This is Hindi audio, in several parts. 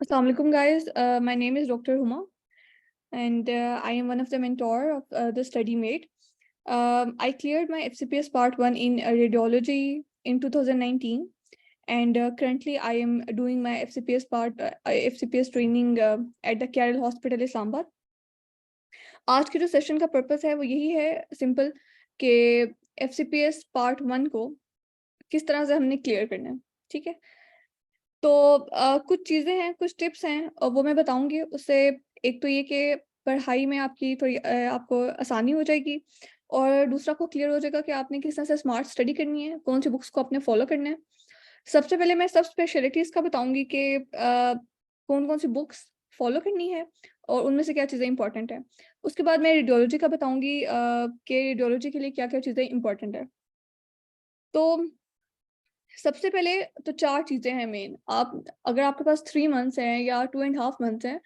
Assalamu alaikum, guys. My name is Dr. Huma, and I am one of the mentor of the StudyMate. I cleared my FCPS Part 1 in radiology in 2019, and currently I am doing my FCPS training at the Carroll Hospital, Islamabad. आज के जो सेशन का पर्पस है वो यही है सिंपल कि FCPS Part 1 को किस तरह से हमने क्लियर करना है, ठीक है। तो कुछ चीज़ें हैं, कुछ टिप्स हैं और वो मैं बताऊँगी। उससे एक तो ये कि पढ़ाई में आपकी थोड़ी आपको आसानी हो जाएगी और दूसरा आपको क्लियर हो जाएगा कि आपने किस तरह से स्मार्ट स्टडी करनी है, कौन सी बुक्स को आपने फॉलो करना है। सबसे पहले मैं सब स्पेशलिटीज़ का बताऊँगी कि कौन-कौन सी बुक्स फॉलो करनी है और उनमें से क्या चीज़ें इंपॉर्टेंट हैं। उसके बाद मैं रेडियोलॉजी का बताऊँगी कि रेडियोलॉजी के लिए क्या-क्या चीज़ें इंपॉर्टेंट है। तो सबसे पहले तो 4 चीज़ें हैं मेन। आप अगर आपके पास 3 मंथ्स हैं या 2 एंड हाफ मंथ्स हैं,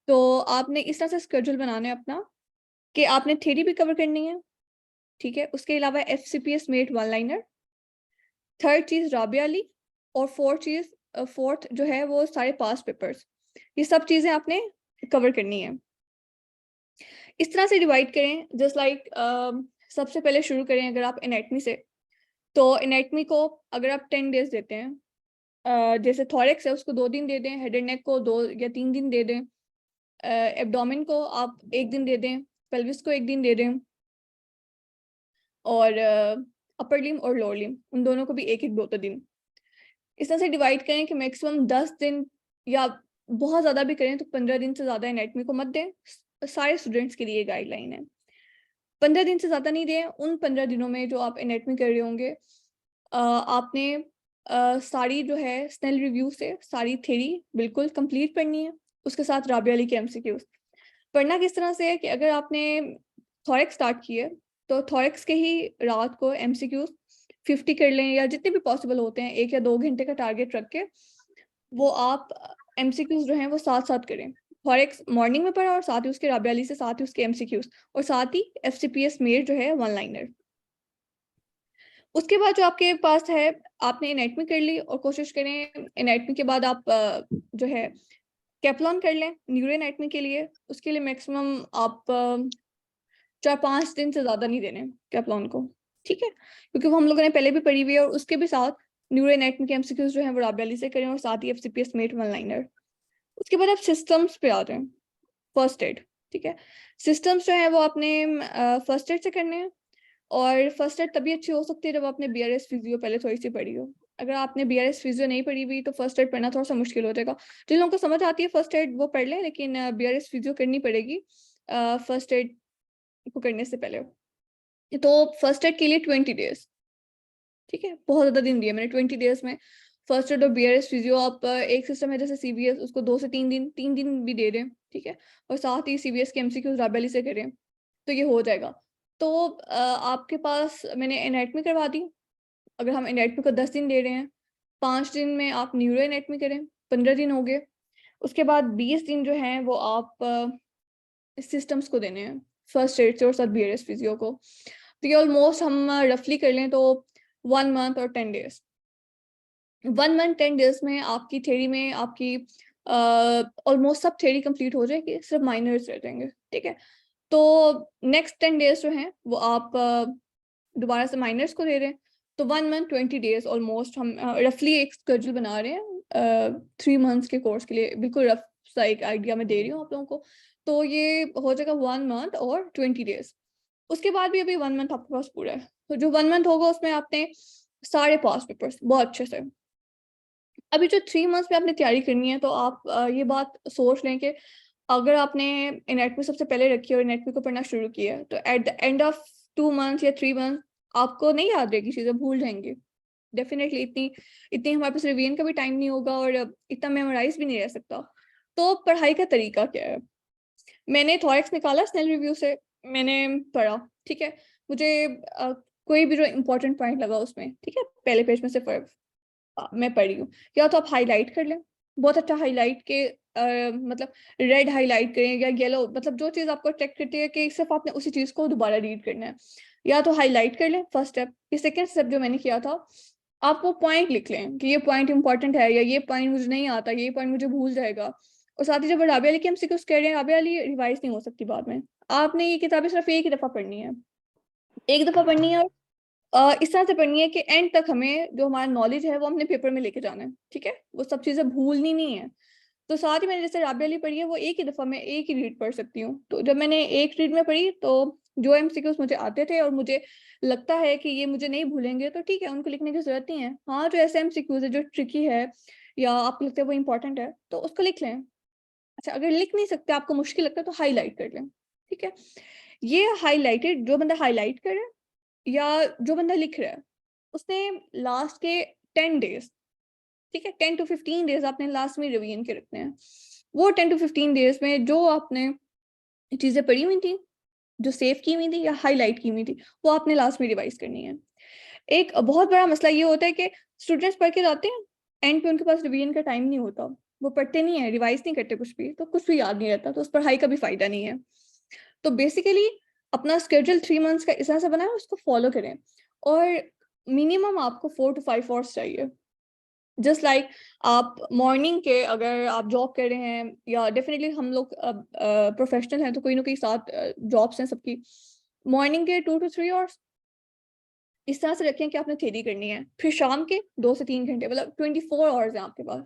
तो आपने इस तरह से शेड्यूल बनाना है अपना कि आपने थ्योरी भी कवर करनी है, ठीक है? उसके अलावा FCPS met one liner, third चीज़ राबिया अली और फोर्थ जो है वो सारे पास्ट पेपर्स। ये सब चीज़ें आपने कवर करनी है। इस तरह से डिवाइड करें जस्ट लाइक सबसे पहले शुरू करें अगर आप एनाटॉमी से, तो एनाटॉमी को अगर आप 10 डेज़ देते हैं, जैसे थोरैक्स है उसको 2 दिन दे दें, हेड एंड नेक को 2 या 3 दिन दे दें, एब्डोमेन को आप 1 दिन दे दें, पेल्विस को 1 दिन दे दें और अपर लिम्ब और लोअर लिम्ब उन दोनों को भी 1-1 2 दिन। इस तरह से डिवाइड करें कि मैक्सिमम 10 दिन या बहुत ज़्यादा भी करें तो 15 दिन से ज़्यादा एनाटॉमी को मत दें। सारे स्टूडेंट्स के लिए ये गाइडलाइन है। 15 दिन से ज़्यादा नहीं दें। उन 15 दिनों में जो आप एनाटॉमी कर रहे होंगे, आपने सारी जो है स्नेल रिव्यू से सारी थ्योरी बिल्कुल कंप्लीट पढ़नी है। उसके साथ राबिया अली के एमसीक्यूज पढ़ना किस तरह से है कि अगर आपने थोरैक्स स्टार्ट किए तो थोरैक्स के ही रात को एमसीक्यूज 50 कर लें या जितने भी पॉसिबल होते हैं, 1 या 2 घंटे का टारगेट रख के वो आप एमसीक्यूज जो हैं वो साथ-साथ करें। थोरैक्स मॉर्निंग में पढ़ा और साथ ही उसके राबिया अली से साथ ही उसके एमसीक्यूज और साथ ही एफसीपीएस मेट जो है वन लाइनर। उसके बाद जो आपके पास है, आपने एनाटॉमी कर ली और कोशिश करें एनाटॉमी के बाद आप जो है कैप्लॉन कर लें न्यूरो एनाटॉमी के लिए। उसके लिए मैक्सिमम आप 4-5 दिन से ज़्यादा नहीं देने कैप्लॉन को, ठीक है? क्योंकि वो हम लोगों ने पहले भी पढ़ी हुई है और उसके भी साथ न्यूरो एनाटॉमी के एमसीक्यूज़ जो हैं वो राबिया अली से करें और साथ ही एफसीपीएस मेट वन लाइनर। उसके बाद आप सिस्टम्स पे आ जाएँ, फर्स्ट एड, ठीक है? सिस्टम्स जो हैं वो आपने फर्स्ट एड से करने हैं और फर्स्ट एड तभी अच्छी हो सकती है जब आपने बीआरएस फिजियो पहले थोड़ी-सी पढ़ी हो। अगर आपने बीआरएस फिजियो नहीं पढ़ी हुई तो फर्स्ट एड पढ़ना थोड़ा-सा मुश्किल हो जाएगा। जिन लोगों को समझ आती है फर्स्ट एड वो पढ़ लें, लेकिन बीआरएस फिजियो करनी पड़ेगी फर्स्ट एड को करने से पहले। तो फर्स्ट एड के लिए 20 डेज़, ठीक है? बहुत ज़्यादा दिन दिए मैंने। 20 डेज़ में फर्स्ट एड और बीआरएस फिजियो आप एक सिस्टम है जैसे सीबीएस, उसको 2 से 3 दिन 3 दिन भी दे दें, ठीक है? और साथ ही सीबीएस के एमसीक्यूज़ राबिया अली से करें, तो ये हो जाएगा। तो आपके पास मैंने एनाटॉमी करवा दी। अगर हम एनाटॉमी को 10 दिन दे रहे हैं, 5 दिन में आप न्यूरो एनाटॉमी करें, 15 दिन हो गए। उसके बाद 20 दिन जो हैं वो आप सिस्टम्स को देने हैं, फर्स्ट एड से और साथ बीआरएस फिजियो को। तो ये ऑलमोस्ट हम रफली कर लें तो 1 मंथ और 10 डेज़। 1 मंथ 10 डेज़ में आपकी थ्योरी में आपकी ऑलमोस्ट सब थ्योरी कंप्लीट हो जाएगी, सिर्फ माइनर्स रह जाएंगे, ठीक है? तो नेक्स्ट 10 डेज़ जो हैं वो आप दोबारा से माइनर्स को दे रहे हैं। तो 1 मंथ 20 डेज़ ऑलमोस्ट हम रफली एक शेड्यूल बना रहे हैं 3 मंथ्स के कोर्स के लिए। बिल्कुल रफ सा एक आइडिया मैं दे रही हूँ आप लोगों को। तो ये हो जाएगा 1 मंथ और 20 डेज़। उसके बाद भी अभी 1 मंथ आपके पास पूरा है। तो जो 1 मंथ होगा उसमें आपने सारे पास पेपर्स बहुत अच्छे से, अभी जो 3 मंथ्स में आपने तैयारी करनी है तो आप ये बात सोच लें कि अगर आपने एनाटॉमी सबसे पहले रखी है और एनाटॉमी को पढ़ना शुरू किया है, तो at the end of 2 months या 3 मंथ आपको नहीं याद रहेगी चीज़ें, भूल जाएँगे। डेफ़िनेटली इतनी इतनी हमारे पास रिवीजन का भी टाइम नहीं होगा और इतना मेमोराइज़ भी नहीं रह सकता। तो पढ़ाई का तरीका क्या है? मैंने थॉरैक्स निकाला स्नेल रिव्यू से, मैंने पढ़ा, ठीक है? मुझे कोई भी जो इम्पोर्टेंट पॉइंट लगा उसमें, ठीक है? पहले पेज में से मैं पढ़ी हूँ। या तो आप हाइलाइट कर लें, बहुत अच्छा हाइलाइट के मतलब रेड हाइलाइट करें या येलो, मतलब जो चीज़ आपको अट्रैक्ट करती है कि सिर्फ़ आपने उसी चीज़ को दोबारा रीड करना है। या तो हाइलाइट कर लें फर्स्ट स्टेप। ये सेकंड स्टेप जो मैंने किया था, आप वो पॉइंट लिख लें कि ये पॉइंट इंपॉर्टेंट है, या ये पॉइंट मुझे नहीं आता, ये पॉइंट मुझे भूल जाएगा। और साथ ही जब राबिया अली की एमसीक्यूज कह रहे हैं, राबिया अली रिवाइज नहीं हो सकती बाद में। आपने ये किताबें सिर्फ एक ही दफा पढ़नी है, एक दफा पढ़नी है, और इस तरह से पढ़नी है कि एंड तक हमें जो हमारा नॉलेज है वो हमने पेपर में लेके जाना है, ठीक है, वो सब चीजें भूलनी नहीं है। तो साथ ही मैंने जैसे राबिया अली पढ़ी है, वो एक ही दफा मैं एक ही रीड पढ़ सकती हूँ। तो जब मैंने एक रीड में पढ़ी, तो जो एमसीक्यूज मुझे आते थे और मुझे लगता है कि ये मुझे नहीं भूलेंगे, तो ठीक है, उनको लिखने की जरूरत नहीं है। हाँ, जो ऐसे एमसीक्यूज है जो ट्रिकी है या आपको लगता है वो इंपॉर्टेंट है, तो उसको लिख लें। अच्छा, अगर लिख नहीं सकते, आपको मुश्किल लगता है, तो हाईलाइट कर लें, ठीक है। ये हाईलाइटेड, जो बंदा हाईलाइट करे या जो बंदा लिख रहा है, उसने लास्ट के 10 डेज, ठीक है, 10 to 15 डेज आपने लास्ट में रिवीजन के रखने हैं। वो 10 to 15 डेज में जो आपने चीजें पढ़ी हुई थी, जो सेव की हुई थी या हाईलाइट की हुई थी, वो आपने लास्ट में रिवाइज करनी है। एक बहुत बड़ा मसला ये होता है कि स्टूडेंट्स पढ़ के जाते हैं, एंड पे उनके पास रिवीजन का टाइम नहीं होता, वो पढ़ते नहीं है, रिवाइज नहीं करते कुछ भी, तो कुछ भी याद नहीं रहता, तो उस पढ़ाई का भी फायदा नहीं है। तो बेसिकली अपना स्केड्यूल 3 मंथ्स का इस तरह से बनाएं, उसको फॉलो करें, और मिनिमम आपको 4 to 5 आवर्स चाहिए। जस्ट लाइक आप मॉर्निंग के, अगर आप जॉब कर रहे हैं, या डेफिनेटली हम लोग प्रोफेशनल हैं, तो कोई ना कोई साथ जॉब्स हैं सबकी, मॉर्निंग के 2 to 3 आवर्स इस तरह से रखें कि आपने थ्योरी करनी है, फिर शाम के 2 से 3 घंटे, मतलब 24 आवर्स हैं आपके पास।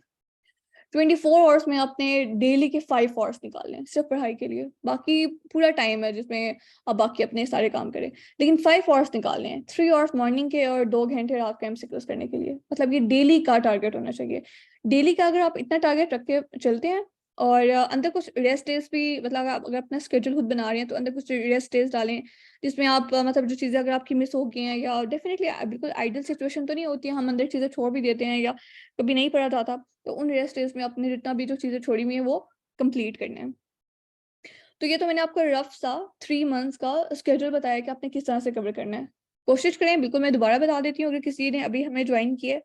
24 आवर्स में आपने डेली के 5 आवर्स निकालने हैं सिर्फ पढ़ाई के लिए, बाकी पूरा टाइम है जिसमें आप बाकी अपने सारे काम करें, लेकिन 5 आवर्स निकालने हैं, 3 आवर्स मॉर्निंग के और 2 घंटे रात का एमसीक्यूज करने के लिए। मतलब ये डेली का टारगेट होना चाहिए। डेली का अगर आप इतना टारगेट रख के चलते हैं, और अंदर कुछ रेस्ट डेज भी, मतलब अगर अपना स्केड्यूल खुद बना रहे हैं, तो अंदर कुछ रेस्ट डेज डालें, जिसमें आप मतलब जो चीज़ें अगर आपकी मिस हो गई हैं, या डेफिनेटली बिल्कुल आइडियल सिचुएशन तो नहीं होती है, हम अंदर चीज़ें छोड़ भी देते हैं, या कभी नहीं पढ़ा जाता, तो उन रेस्ट डेज में अपने जितना भी जो चीज़ें छोड़ी हुई हैं वो कंप्लीट करने हैं। तो ये तो मैंने आपको रफ सा 3 मंथ्स का स्केड्यूल बताया कि आपने किस तरह से कवर करना है। कोशिश करें, बिल्कुल मैं दोबारा बता देती हूँ, अगर किसी ने अभी हमें ज्वाइन किया है,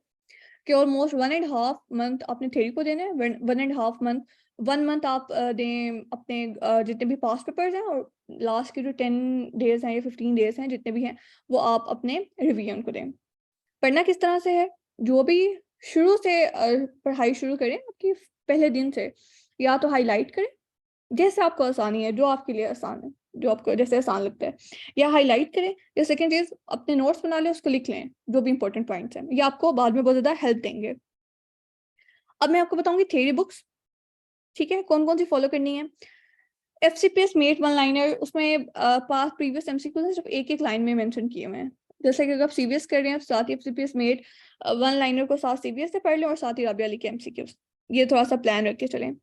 कि ऑलमोस्ट 1.5 मंथ आपने थ्योरी को देना है, 1.5 मंथ, 1 मंथ आप दें अपने जितने भी पास्ट पेपर्स हैं, और लास्ट के जो 10 डेज हैं या 15 डेज हैं जितने भी हैं, वो आप अपने रिवीजन को दें। पढ़ना किस तरह से है, जो भी शुरू से पढ़ाई शुरू करें आपकी पहले दिन से, या तो हाईलाइट करें जैसे आपको आसानी है, जो आपके लिए आसान है, जो आपको जैसे आसान लगता है, या हाईलाइट करें, या सेकंड चीज अपने नोट्स बना लें, उसको लिख लें जो भी इंपॉर्टेंट पॉइंट्स हैं, ये आपको बाद में बहुत ज्यादा हेल्प देंगे। अब मैं आपको बताऊंगी थ्योरी बुक्स, ठीक है, कौन कौन सी फॉलो करनी है। एफसीपीएस मेट वन लाइनर, उसमें पास प्रीवियस एमसीक्यू सिर्फ एक एक लाइन में मेंशन किए हुए हैं। जैसे कि अगर आप सीबीएस कर रहे हैं, साथ ही एफसीपीएस मेट वन लाइनर को साथ सीबीएस से पढ़ लें, और साथ ही राबिया अली के एमसीक्यूज, ये थोड़ा सा प्लान रख के चलें।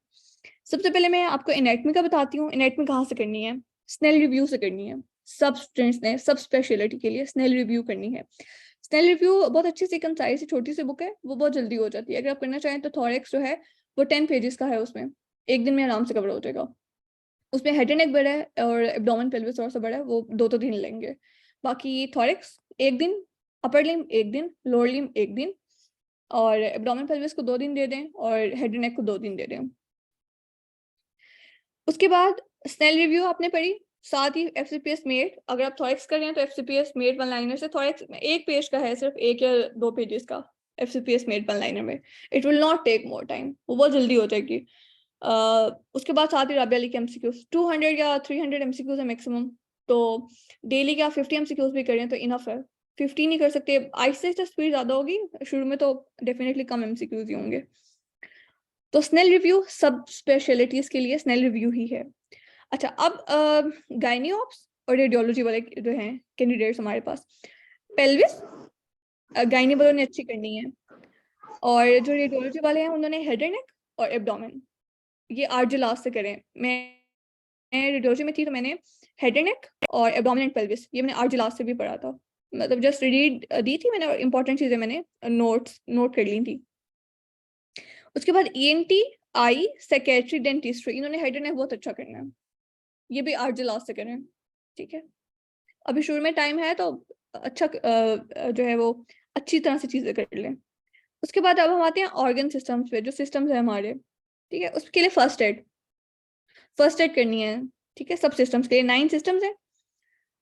सबसे पहले मैं आपको एनाटमी का बताती हूँ। एनाटमी कहाँ से करनी है, स्नेल रिव्यू से करनी है। सब स्टूडेंट्स ने सब स्पेशलिटी के लिए स्नेल रिव्यू करनी है। स्नेल रिव्यू बहुत अच्छी सी कंसाइज सी छोटी सी बुक है, वो बहुत जल्दी हो जाती है। अगर आप करना चाहें तो थॉरेक्स जो है वो 10 पेजेस का है, उसमें एक दिन में आराम से कवर हो जाएगा। उसमें हेड एंड नेक बड़ा है, और एब्डोमेन पेल्विस थोड़ा सा बड़ा है, वो 2 दिन लेंगे। बाकी थॉरेक्स एक दिन, अपर लिम्ब एक दिन, लोअर लिम्ब एक दिन, और एब्डोमेन पेल्विस को 2 दिन दे दें, और हेड एंड नेक को 2 दिन दे दें। उसके बाद स्नेल रिव्यू आपने पढ़ी, साथ ही एफसीपीएस मेट, अगर आप थॉरेक्स कर रहे हैं तो एफसीपीएस मेट वन लाइनर से, थॉरेक्स एक पेज का है, सिर्फ 1 या 2 पेजेस का एफसीपीएस मेट वन लाइनर में, it will not take more time, वो बहुत जल्दी हो जाएगी। उसके बाद साथ ही राबिया अली के एमसीक्यूज 200 या 300 एमसीक्यूज है मैक्सिमम, तो डेली के आप 50 एमसीक्यूज भी करें तो इनफ है। 50 नहीं कर सकते, आहिस्ते आहिस्ते स्पीड ज्यादा होगी, शुरू में तो डेफिनेटली कम एमसीक्यूज ही होंगे। तो स्नेल रिव्यू सब स्पेशलिटीज के लिए स्नेल रिव्यू ही है। अच्छा, अब गायनियोप्स और रेडियोलॉजी वाले जो हैं कैंडिडेट्स हमारे पास, पेल्विस गायनी वालों ने अच्छी करनी है, और जो रेडियोलॉजी वाले हैं उन्होंने हेड एंड नेक और एब्डोमेन, ये आरजे लास्ट से करें। मैं रेडियोलॉजी में थी तो मैंने हेड एंड नेक और एब्डोमेन एंड पेल्विस ये मैंने आरजे लास्ट से भी पढ़ा था, मतलब जस्ट रीड दी थी मैंने, इंपॉर्टेंट चीजें मैंने नोट कर ली थी। उसके बाद ईएनटी, आई, सेक्रेटरी, डेंटिस्ट्री, इन्होंने हेड एंड नेक बहुत अच्छा करना है, ये भी आरजे लास्ट से करें, ठीक है। अभी शुरू में टाइम है तो अच्छा जो है वो अच्छी तरह से चीजें कर लें। उसके बाद अब हम आते हैं ऑर्गन सिस्टम्स पे, जो सिस्टम्स है हमारे, ठीक है, उसके लिए फर्स्ट एड करनी है, ठीक है। सब सिस्टम्स के लिए 9 सिस्टम्स हैं,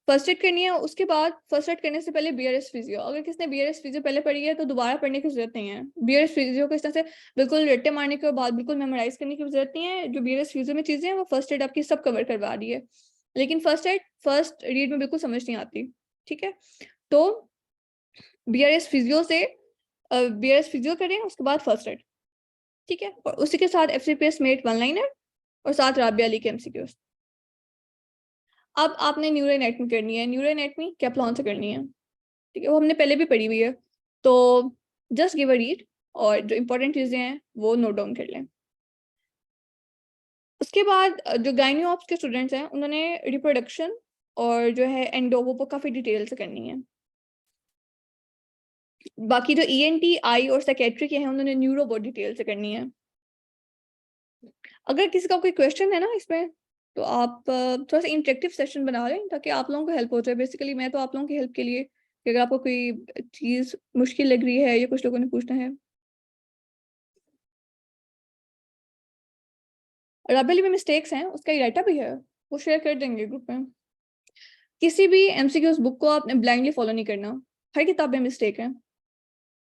फर्स्ट एड करनी है। उसके बाद फर्स्ट एड करने से पहले बीआरएस फिजियो, अगर किसने बीआरएस फिजियो पहले पढ़ी है तो दोबारा पढ़ने की जरूरत नहीं है। बीआरएस फिजियो को इस तरह से बिल्कुल रट्टे मारने के बाद बिल्कुल मेमोराइज करने की जरूरत नहीं है। जो बीआरएस फिजियो में चीजें हैं वो फर्स्ट एड आपकी सब कवर करवा रही है, लेकिन फर्स्ट एड फर्स्ट रीड में बिल्कुल समझ नहीं आती। ठीक है, तो बीआरएस फिजियो से बीआरएस फिजियो करें, उसके बाद फर्स्ट एड। ठीक है, और उसी के साथ एफसीपीएस मेट वन लाइनर और साथ राबिया अली के एमसीक्यूज। अब आपने न्यूरो एनाटमी करनी है। न्यूरो एनाटमी कैप्लॉन से करनी है। ठीक है, वो हमने पहले भी पढ़ी हुई है, तो जस्ट गिव अ रीड और जो इंपॉर्टेंट चीजें हैं वो नोट डाउन कर लें। उसके बाद जो गाइनियोप्स के स्टूडेंट्स हैं उन्होंने रिप्रोडक्शन और जो है एंडो वो काफी डिटेल से करनी है। बाकी जो ईएनटी आई और साइकेट्री के हैं उन्होंने न्यूरो बहुत डिटेल से करनी है। अगर किसी का कोई क्वेश्चन है ना इसमें, तो आप थोड़ा सा इंटरेक्टिव सेशन बना लें ताकि आप लोगों को हेल्प हो जाए। बेसिकली मैं तो आप लोगों की हेल्प के लिए कि अगर आपको कोई चीज मुश्किल लग रही है या कुछ लोगों ने पूछना है। राबेली में मिस्टेक्स हैं, उसका डाटा भी है, वो शेयर कर देंगे ग्रुप में। किसी भी एमसीक्यूज बुक को आपने ब्लाइंडली फॉलो नहीं करना, हर किताब में मिस्टेक है।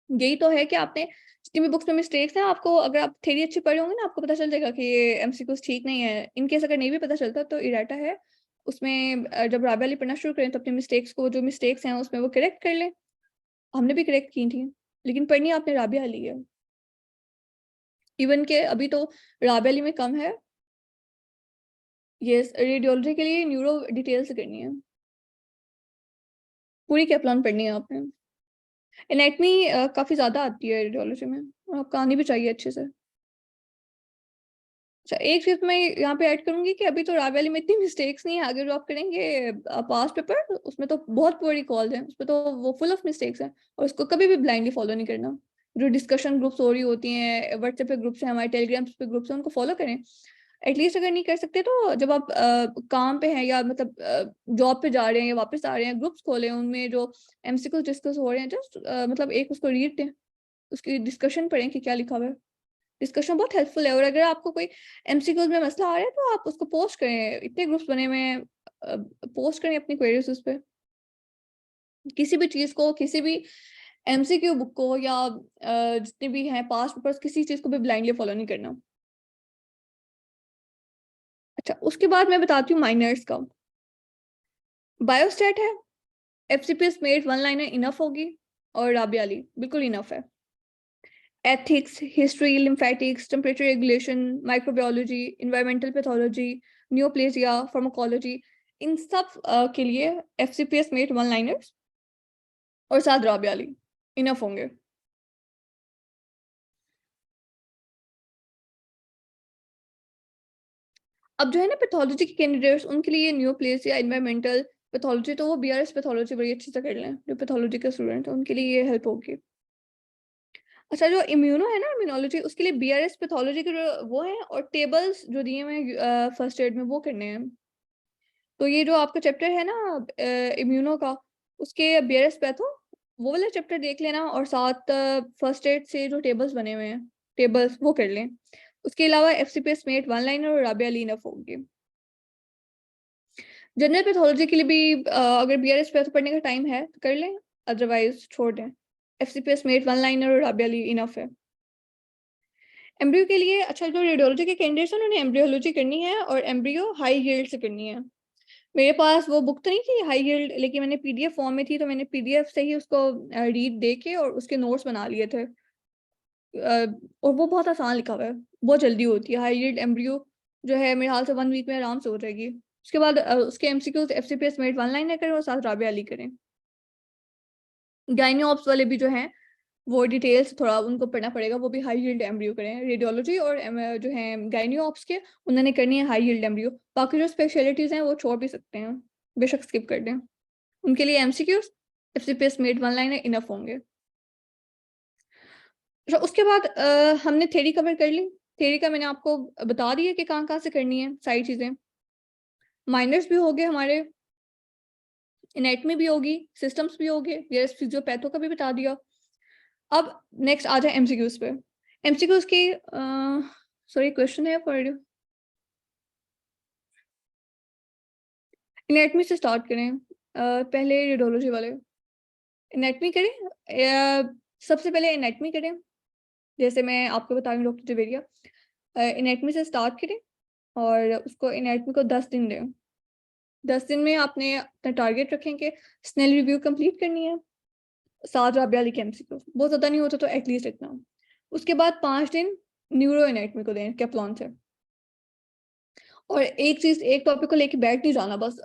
यही तो है कि आपने जितनी भी बुक्स में मिस्टेक्स हैं, आपको अगर आप थ्योरी अच्छी पढ़े होंगे ना, आपको पता चल जाएगा कि ये एमसीक्यूज ठीक नहीं है। इनकेस अगर नहीं भी पता चलता तो इराटा है उसमें, जब राबिया अली पढ़ना शुरू करें तो अपने मिस्टेक्स को, जो मिस्टेक्स हैं उसमें वो करेक्ट कर लें। हमने भी करेक्ट की थी, लेकिन पढ़नी आपने राबिया अली है। इवन के अभी तो राबिया अली में कम है। ये रेडियोलॉजी के लिए न्यूरो डिटेल से करनी है, पूरी कैप्लॉन पढ़नी है आपने। एनाटमी काफी ज्यादा आती है रेडियोलॉजी में, और आपको आनी भी चाहिए अच्छे से। अच्छा, एक चीज मैं यहाँ पे ऐड करूंगी कि अभी तो राबिया अली में इतनी मिस्टेक्स नहीं है। आगे जो आप करेंगे पास पेपर, उसमें तो बहुत पूरी कॉल है, उसमें तो वो फुल ऑफ मिस्टेक्स है। और उसको कभी भी ब्लाइंडली फॉलो नहीं करना। जो डिस्कशन ग्रुप्स हो रही होती हैं, व्हाट्सएप पे ग्रुप्स हैं हमारे, टेलीग्राम पे ग्रुप्स हैं, उनको फॉलो करें। एटलीस्ट अगर नहीं कर सकते तो जब आप काम पे हैं या मतलब जॉब पे जा रहे हैं या वापस आ रहे हैं, ग्रुप्स खोलें, उनमें जो एमसीक्यू डिस्कस हो रहे हैं जस्ट मतलब एक उसको रीड दें, उसकी डिस्कशन पढ़ें कि क्या लिखा हुआ है। डिस्कशन बहुत हेल्पफुल है। और अगर आपको कोई एमसीक्यूज में मसला आ रहा है तो आप उसको पोस्ट करें, इतने ग्रुप्स बने हुए हैं, पोस्ट करें अपनी क्वेरीज उस पर। किसी भी चीज को, किसी भी एमसीक्यू बुक को या जितने भी हैं पास्ट पेपर्स, किसी चीज को भी ब्लाइंडली फॉलो नहीं करना। अच्छा, उसके बाद मैं बताती हूँ माइनर्स का। बायोस्टैट है, FCPS med one liner enough होगी, और राबिया अली बिल्कुल इनफ है। Ethics, history, lymphatics, temperature regulation, microbiology, environmental pathology, neoplasia, pharmacology, इन सब के लिए एफसीपीएस मेट वन लाइनर्स और साथ राबिया अली इनफ होंगे। अब जो है ना पैथोलॉजी के कैंडिडेट्स, उनके लिए न्यूप्लेजिया, इन्वायरमेंटल पैथोलॉजी, तो वो बीआरएस पैथोलॉजी बड़ी अच्छी से कर लें। जो पैथोलॉजी के स्टूडेंट हैं उनके लिए ये हेल्प होगी। अच्छा, जो इम्यूनो है ना, इम्यूनोलॉजी, उसके लिए बीआरएस पैथोलॉजी के जो वो है, और टेबल्स जो दिए हुए हैं फर्स्ट एड में वो करने हैं। तो ये जो आपका चैप्टर है ना इम्यूनो का, उसके बीआरएस पैथो, वो वाला चैप्टर देख लेना, और साथ फर्स्ट एड से जो टेबल्स बने हुए हैं, टेबल्स वो कर लें। उसके अलावा एफसीपीएस मेट वन लाइनर और राबिया अली इनफ होगी। जनरल पैथोलॉजी के लिए भी अगर बीआरएस पैथो पढ़ने का टाइम है तो कर लें, अदरवाइज छोड़ दें। एफसीपीएस मेट वन लाइनर और राबिया अली इनफ है। एम्ब्रियो के लिए, अच्छा, जो रेडियोलॉजी के कैंडिडेट्स हैं उन्होंने एम्ब्रियोलॉजी करनी है, और एम्ब्रियो हाई यील्ड से करनी है। मेरे पास वो बुक तो नहीं थी हाई यील्ड, लेकिन मैंने पीडीएफ फॉर्म में थी, तो मैंने पीडीएफ से ही उसको रीड दे के और उसके नोट्स बना लिए थे। और वो बहुत आसान लिखा हुआ है, बहुत जल्दी होती है हाई यील्ड एम्ब्रियो। जो है मेरे हाल से 1 वीक में आराम से हो जाएगी। उसके बाद उसके MCQs FCPS met one liner करें और साथ राबिया अली करें। गाइनियोप्स वाले भी जो हैं वो डिटेल्स थोड़ा उनको पढ़ना पड़ेगा, वो भी हाई यील्ड एम्ब्रियो करें। रेडियोलॉजी और जो है गाइनियोप्स के, उन्होंने करनी है हाई यील्ड एम्ब्रियो। बाकी जो स्पेशलिटीज हैं वो छोड़ भी सकते हैं, बेशक स्किप कर दें। उनके लिए MCQs FCPS med one liner enough होंगे। तो उसके बाद हमने थ्योरी कवर कर ली। थ्योरी का मैंने आपको बता दिया कि कहाँ कहाँ से करनी है सारी चीजें। माइनर्स भी हो गए हमारे, एनाटमी भी होगी, सिस्टम्स भी हो गए, फिजियोपैथो का भी बता दिया। अब नेक्स्ट आ जाए एमसीक्यूज पे। एमसीक्यूज की सॉरी क्वेश्चन है पढ़ रही हूँ। एनाटमी से स्टार्ट करें। पहले रेडियोलॉजी वाले एनाटमी करें, सबसे पहले एनाटमी करें। जैसे मैं आपको बता रही हूँ डॉक्टर जवेरिया, एनाटमी से स्टार्ट करें और उसको एनाटमी को 10 दिन दें। 10 दिन में आपने अपना टारगेट रखें कि स्नेल रिव्यू कंप्लीट करनी है, 7 राबिया अली के एमसीक्यू, बहुत ज़्यादा नहीं होता तो एटलीस्ट इतना। उसके बाद 5 दिन न्यूरो एनाटमी को दें कैप्लॉन से। और एक चीज़, एक टॉपिक को लेके बैठ नहीं जाना, बस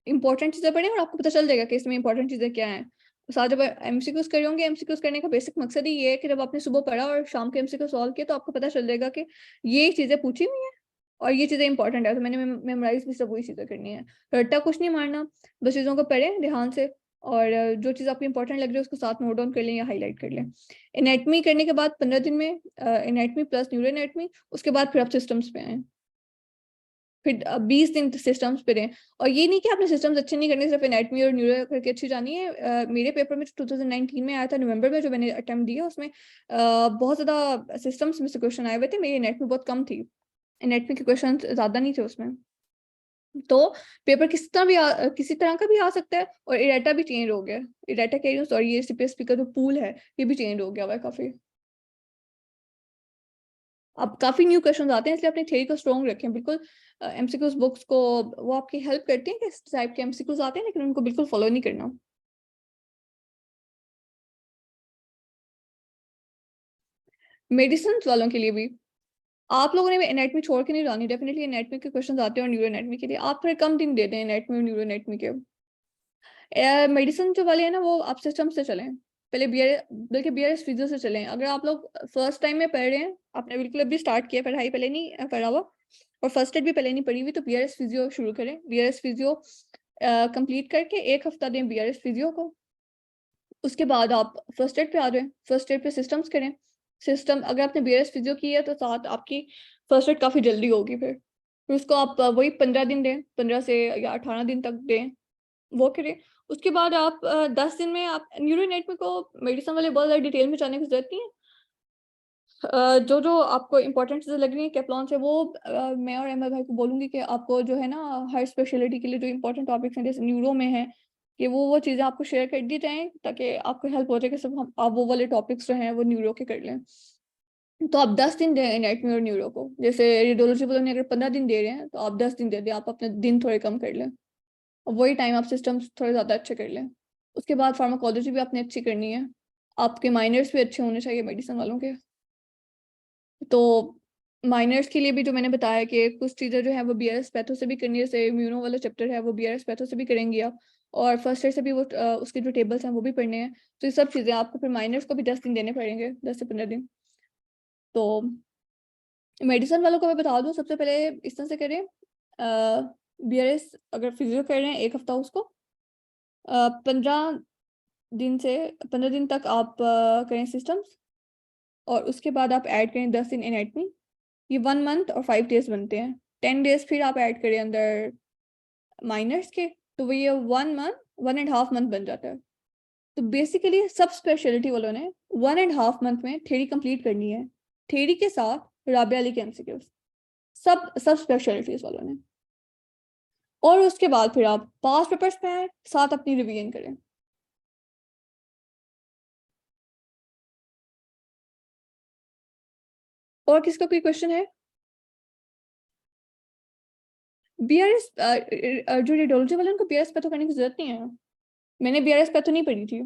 इंपॉर्टेंट चीज़ें पढ़ें और आपको पता चल जाएगा कि इसमें इंपॉर्टेंट चीज़ें क्या हैं। साथ जब एमसीक्यूज करे होंगे, एमसीक्यूज करने का बेसिक मकसद ही ये है कि जब आपने सुबह पढ़ा और शाम के एमसीक्यू सॉल्व किया तो आपको पता चल जाएगा कि ये चीज़ें पूछी हुई हैं और ये चीज़ें इंपॉर्टेंट है, तो मैंने मेमोराइज भी सब वही चीज़ें करनी है। रट्टा कुछ नहीं मारना, बस चीज़ों को पढ़ें ध्यान से और जो चीज़ आपको इंपॉर्टेंट लग रही है उसको साथ नोट डाउन कर लें या हाईलाइट कर लें। एनाटमी करने के बाद 15 दिन में एनाटमी प्लस न्यूरो एनाटमी, उसके बाद फिर आप सिस्टम्स पे आए, फिर 20 दिन सिस्टम्स पे रहें। और ये नहीं कि आपने सिस्टम्स अच्छे नहीं करने, सिर्फ एनाटमी और न्यूरो करके अच्छी जानी है। मेरे पेपर में 2019 में आया था नवंबर में, जो मैंने अटेम्प्ट दिया उसमें बहुत ज़्यादा सिस्टम्स में से क्वेश्चन आए हुए थे, मेरी एनाटमी बहुत कम थी, एनाटमी के क्वेश्चन ज़्यादा नहीं थे उसमें। तो पेपर किसी तरह का भी आ सकता है। और इरेटा भी चेंज हो गया, इरेटा कह रही हूँ सॉरी, ये सीपीएसपी का जो पूल है ये भी चेंज हो गया हुआ है काफ़ी। अब काफ़ी न्यू क्वेश्चंस आते हैं, इसलिए अपनी थ्योरी को स्ट्रॉन्ग रखें बिल्कुल। एमसीक्यूज बुक्स को वो आपकी हेल्प करती हैं कि इस टाइप के एमसीक्यूज आते हैं, लेकिन उनको बिल्कुल फॉलो नहीं करना। मेडिसिन वालों के लिए भी आप लोगों ने भी एनाटमी छोड़ के नहीं जानी, डेफिनेटली एनाटमी के क्वेश्चंस आते हैं और न्यूरो एनाटमी के लिए आप थोड़े कम दिन दे दें एनाटमी और न्यूरो एनाटमी के। मेडिसिन जो वाले हैं ना वो आप सिस्टम से चलें, पहले बल्कि बीआरएस फिजियो से चलें। अगर आप लोग फर्स्ट टाइम में पढ़ रहे हैं, आपने बिल्कुल अभी स्टार्ट किया पढ़ाई, पहले नहीं पढ़ा हुआ और फर्स्ट एड भी पहले नहीं पढ़ी हुई, तो बीआरएस फिजियो शुरू करें। बीआरएस फिजियो कंप्लीट करके 1 हफ्ता दें बीआरएस फिजियो को। उसके बाद आप फर्स्ट एड पे आ जाएं, फर्स्ट एड पे सिस्टम्स करें। सिस्टम अगर आपने बीआरएस फिजियो की है तो साथ आपकी फर्स्ट एड काफ़ी जल्दी होगी। फिर उसको आप वही 15 दिन दें, 15 से या 18 दिन तक दें, वो करें। उसके बाद आप 10 दिन में आप न्यूरो एनाटमी को, मेडिसिन वाले बहुत ज़्यादा डिटेल में जाने की जरूरत नहीं है। जो जो आपको इंपॉर्टेंट चीज़ें लग रही है कैप्लॉन से, वो मैं और अहमद भाई को बोलूँगी कि आपको जो है ना हर स्पेशलिटी के लिए जो इंपॉर्टेंट टॉपिक्स हैं, जैसे न्यूरो में है, कि वो चीज़ें आपको शेयर कर दी जाएँ ताकि आपको हेल्प हो जाए कि सब आप वो वाले टॉपिक्स जो हैं वो न्यूरो के कर लें। तो आप 10 दिन दें एनाटमी और न्यूरो को, जैसे रेडियोलॉजी वालों ने अगर 15 दिन दे रहे हैं तो आप 10 दिन दे दें, आप अपने दिन थोड़े कम कर लें और वही टाइम आप सिस्टम्स थोड़े ज़्यादा अच्छे कर लें। उसके बाद फार्माकोलॉजी भी आपने अच्छी करनी है, आपके माइनर्स भी अच्छे होने चाहिए मेडिसिन वालों के। तो माइनर्स के लिए भी जो मैंने बताया कि कुछ चीज़ें जो है वो बीआरएस पैथो से भी करनी है, जैसे इम्यूनो वाला चैप्टर है वो बीआरएस पैथो से भी करेंगी आप, और फर्स्ट एड से भी वो उसके जो टेबल्स हैं वो भी पढ़ने हैं। तो ये सब चीज़ें आपको फिर माइनर्स को भी 10 दिन देने पड़ेंगे, 10 से 15 दिन। तो मेडिसिन वालों को मैं बता दूँ, सबसे पहले इस तरह से करें, बीआरएस अगर फिजियो कर रहे हैं 1 हफ्ता उसको 15 दिन से 15 दिन तक आप करें सिस्टम्स, और उसके बाद आप ऐड करें 10 दिन एनाटमी। ये 1 मंथ और 5 डेज बनते हैं। 10 डेज फिर आप ऐड करें अंदर माइनर्स के, तो वो ये 1 मंथ 1.5 मंथ बन जाता है। तो बेसिकली सब स्पेशलिटी वालों ने 1.5 मंथ में थ्योरी कंप्लीट करनी है, थ्योरी के साथ राबिया अली के एमसीक्यूज, सब स्पेशलिटीज वालों ने। और उसके बाद फिर आप पास पेपर्स पे आए, साथ अपनी रिवीजन करें। और किसका कोई क्वेश्चन है? बीआरएस जो रेडियोलॉजी वाले उनको बीआरएस पे तो करने की जरूरत नहीं है, मैंने बीआरएस पे तो नहीं पढ़ी थी।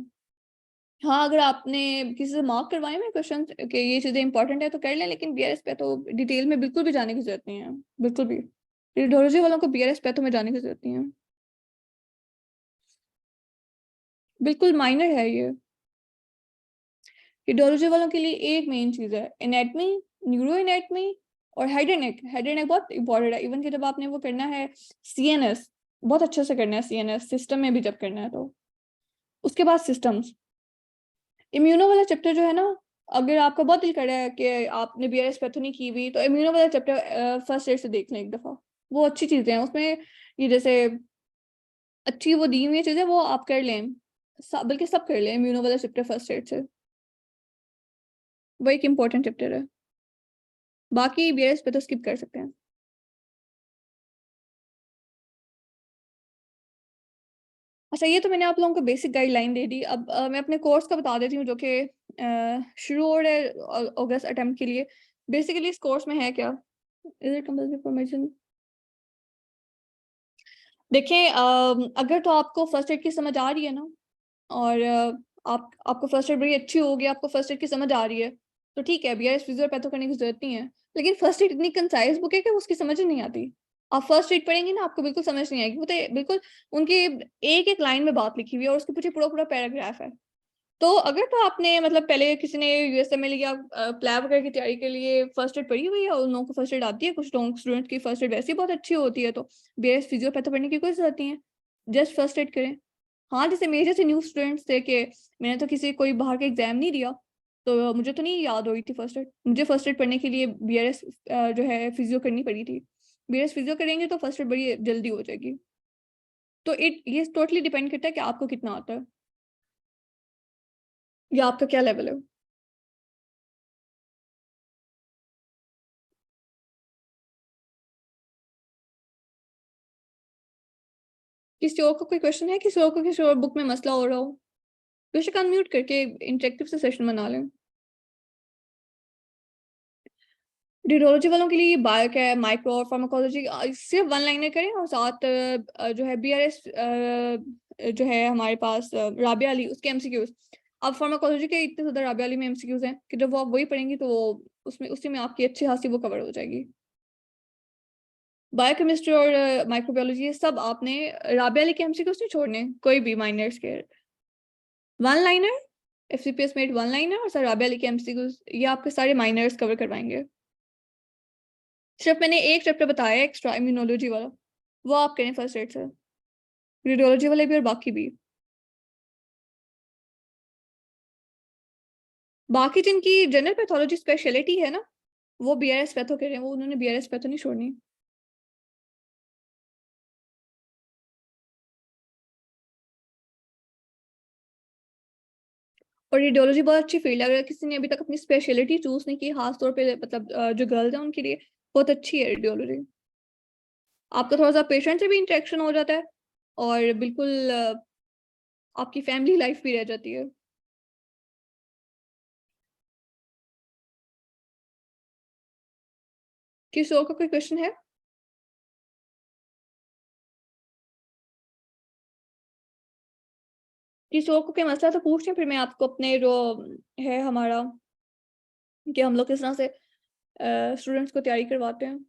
हाँ, अगर आपने किसी से मार्क करवाए में क्वेश्चन कि ये चीज़ें इंपॉर्टेंट है तो कर लें, लेकिन बीआरएस पे तो डिटेल में बिल्कुल भी जाने की जरूरत नहीं है, बिल्कुल भी। रेडियोलॉजी वालों को बीआरएस पे तो में जाने की जरूरत नहीं है, बिल्कुल माइनर है ये। रेडियोलॉजी वालों के लिए एक मेन चीज़ है एनाटमी, न्यूरो एनाटमी और head and neck. Head and neck बहुत इंपॉर्टेंट है, इवन कि जब आपने वो करना है सीएनएस, बहुत अच्छे से करना है सीएनएस सिस्टम में भी जब करना है तो। उसके बाद सिस्टम्स, इम्यूनो वाला चैप्टर जो है ना, अगर आपका बहुत दिल कर रहा है कि आपने बीआरएस पैथो नहीं की हुई, तो इम्यूनो वाला चैप्टर फर्स्ट ईयर से देख लें एक दफ़ा, वो अच्छी चीज़ें हैं उसमें। ये जैसे अच्छी वो दी हुई चीज़ें वो आप कर लें, बल्कि सब कर लें इम्यूनो वाला चैप्टर फर्स्ट ईयर से, वो एक इम्पॉर्टेंट चैप्टर है। बाकी बीआरएस पे तो स्किप कर सकते हैं। अच्छा, ये तो मैंने आप लोगों को बेसिक गाइडलाइन दे दी। अब मैं अपने कोर्स का बता देती हूँ, जो कि शुरू हो रहा है अगस्त अटेम्प्ट के लिए। बेसिकली इस कोर्स में है क्या, इज इट कंपल्सरी फॉर्मेशन? देखें, अगर तो आपको फर्स्ट एड की समझ आ रही है ना, और आपको फर्स्ट एड बड़ी अच्छी होगी, आपको फर्स्ट एड की समझ आ रही है, तो ठीक है, बीआरएस फिजियोपैथो करने की जरूरत नहीं है। लेकिन फर्स्ट एड इतनी कंसाइज बुक है कि उसकी समझ ही नहीं आती। आप फर्स्ट एड पढ़ेंगे ना, आपको बिल्कुल समझ नहीं आएगी। वो तो बिल्कुल उनकी एक एक लाइन में बात लिखी हुई है, और उसके पीछे पूरा पूरा पैराग्राफ है। तो अगर तो आपने मतलब पहले किसी ने यूएसएमएल या प्लैब वगैरह की तैयारी के लिए फर्स्ट एड पढ़ी हुई है, और उन लोगों को फर्स्ट एड आती है, कुछ लोग स्टूडेंट की फर्स्ट एड वैसे ही बहुत अच्छी होती है, तो बीएस फिजियोपैथो पढ़ने की कोई जरूरत नहीं है, जस्ट फर्स्ट एड करें। हाँ, जैसे मेरे जैसे न्यू स्टूडेंट्स थे कि मैंने तो किसी कोई बाहर का एग्जाम नहीं दिया, तो मुझे तो नहीं याद हुई थी फर्स्ट एड। मुझे फर्स्ट एड पढ़ने के लिए बीआरएस जो है फिजियो करनी पड़ी थी। बीआरएस फिजियो करेंगे तो फर्स्ट एड बड़ी जल्दी हो जाएगी। तो ये टोटली डिपेंड करता है कि आपको कितना आता है, या आपका क्या लेवल है। किसी और को कोई क्वेश्चन है, किसी और को किसी और बुक में मसला हो रहा हो, बेशक अनम्यूट करके इंटरेक्टिव से सेशन बना लें। रेडियोलॉजी वालों के लिए बायो है, माइक्रो और फार्माकोलॉजी सिर्फ वन लाइनर करें, और साथ जो है बीआरएस जो है हमारे पास राबिया अली, उसके एमसीक्यूज। अब फार्माकोलॉजी के इतने ज्यादा राबिया अली में एमसीक्यूज हैं कि जब वो आप वही पढ़ेंगी तो उसमें उसी में आपकी अच्छी खासी वो कवर हो जाएगी। बायोकेमिस्ट्री और माइक्रोबायोलॉजी ये सब आपने राबिया अली के एमसीक्यूज नहीं छोड़ने, कोई भी माइनर्स के। One liner, FCPS med one liner, और सर राबिया अली के एमसीक्यूज, ये आपके सारे माइनर्स कवर करवाएंगे। सिर्फ मैंने एक चैप्टर बताया एक्स्ट्रा इम्यूनोलॉजी वाला, वो आप करें फर्स्ट एड से, रेडियोलॉजी वाले भी और बाकी भी। बाकी जिनकी जनरल पैथोलॉजी स्पेशलिटी है ना, वो बीआरएस पैथो करें, वो उन्होंने बीआरएस पैथो नहीं छोड़नी। और रेडियोलॉजी बहुत अच्छी फील्ड है, अगर किसी ने अभी तक अपनी स्पेशलिटी चूज नहीं की, खास तौर पे मतलब जो गर्ल्स हैं उनके लिए बहुत अच्छी है रेडियोलॉजी। आपका थोड़ा सा पेशेंट से भी इंटरेक्शन हो जाता है, और बिल्कुल आपकी फैमिली लाइफ भी रह जाती है। किसी और का कोई क्वेश्चन है? किसी और को कोई मसला तो पूछें, फिर मैं आपको अपने जो है हमारा, कि हम लोग किस तरह से स्टूडेंट्स को तैयारी करवाते हैं।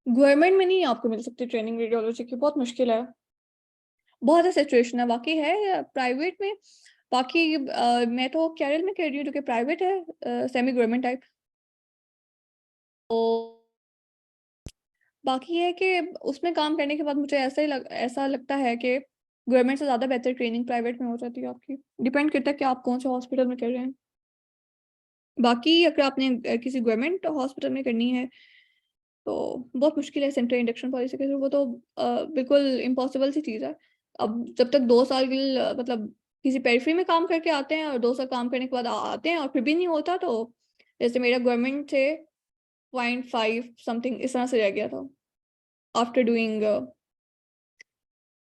गवर्नमेंट में नहीं आपको मिल सकती ट्रेनिंग रेडियोलॉजी की, बहुत मुश्किल है। बहुत ऐसा सिचुएशन है, बाकी है प्राइवेट में। बाकी मैं तो कैरियर में कर रही हूँ, जो कि प्राइवेट है, सेमी गवर्नमेंट टाइप। तो बाकी है कि उसमें काम करने के बाद मुझे ऐसा लगता है कि गवर्नमेंट से ज़्यादा बेहतर ट्रेनिंग प्राइवेट में हो जाती है आपकी। डिपेंड करता है कि आप कौन से हॉस्पिटल में कर रहे हैं। बाकी अगर आपने किसी गवर्नमेंट हॉस्पिटल में करनी है, तो बहुत मुश्किल है सेंट्रल इंडक्शन पॉलिसी के थ्रू। वो तो बिल्कुल इम्पॉसिबल सी चीज़ है। अब जब तक 2 साल मतलब किसी पेरिफेरी में काम करके आते हैं, और 2 साल काम करने के बाद आते हैं और फिर भी नहीं होता, तो जैसे मेरा गवर्नमेंट से 0.5 समथिंग इस तरह से रह गया था आफ्टर डूइंग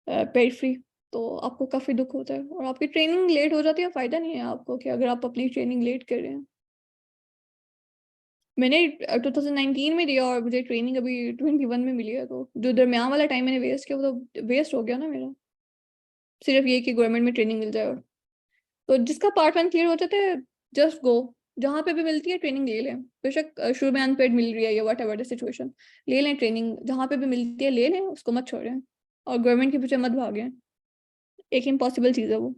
पेरिफेरी। तो आपको काफ़ी दुख होता है, और आपकी ट्रेनिंग लेट हो जाती है। फ़ायदा नहीं है आपको कि अगर आप अपनी ट्रेनिंग लेट कर रहे हैं। मैंने 2019 में दिया, और मुझे ट्रेनिंग अभी 21 में मिली है, तो जो दरमियान वाला टाइम मैंने वेस्ट किया, वो तो वेस्ट हो गया ना मेरा। सिर्फ ये कि गवर्नमेंट में ट्रेनिंग मिल जाए। और तो जिसका पार्ट वन क्लियर हो जाता है, जस्ट गो, जहाँ पे भी मिलती है ट्रेनिंग ले लें। बेशक शुरू में अनपेड मिल रही है या वट एवर द सिचुएशन, ले लें ट्रेनिंग, जहाँ पे भी मिलती है ले लें, उसको मत छोड़ें, और गवर्नमेंट के पीछे मत भागें। एक इम्पॉसिबल चीज़ है वो।